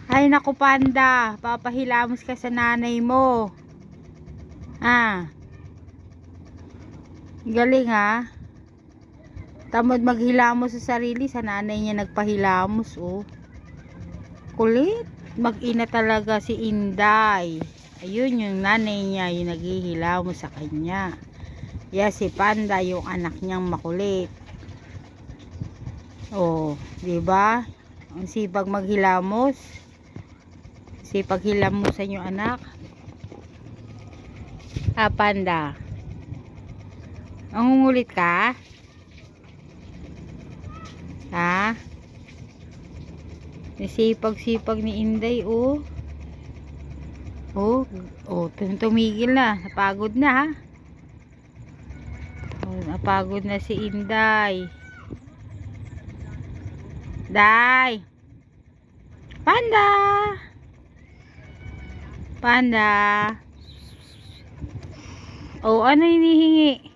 Ay naku panda, papahilamos ka sa nanay mo. Galing tamad maghilamos sa sarili, sa nanay niya nagpahilamos. Kulit, mag-ina talaga si Inday. Ayun yung nanay niya yung naghihilamos sa kanya. Si Panda yung anak niyang makulit. Di ba? Ang sipag maghilamos. Sipag hilamusan yung anak. Panda. Ang ngulit ka? Sipag-sipag ni Inday, tumigil na. Napagod na, napagod na si Inday. Day! Panda! Panda! Ano hinihingi?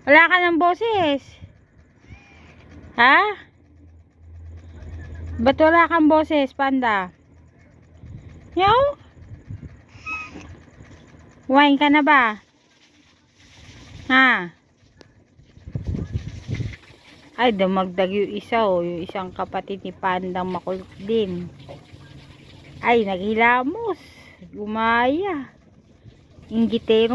Wala ka ng boses? Ba't wala kang boses, Panda? Yaw? Wine ka na ba? Ay, dumagdag yung isa, yung isang kapatid ni Pandang makulit din. Ay, naghilamos. Gumaya. Inggitero.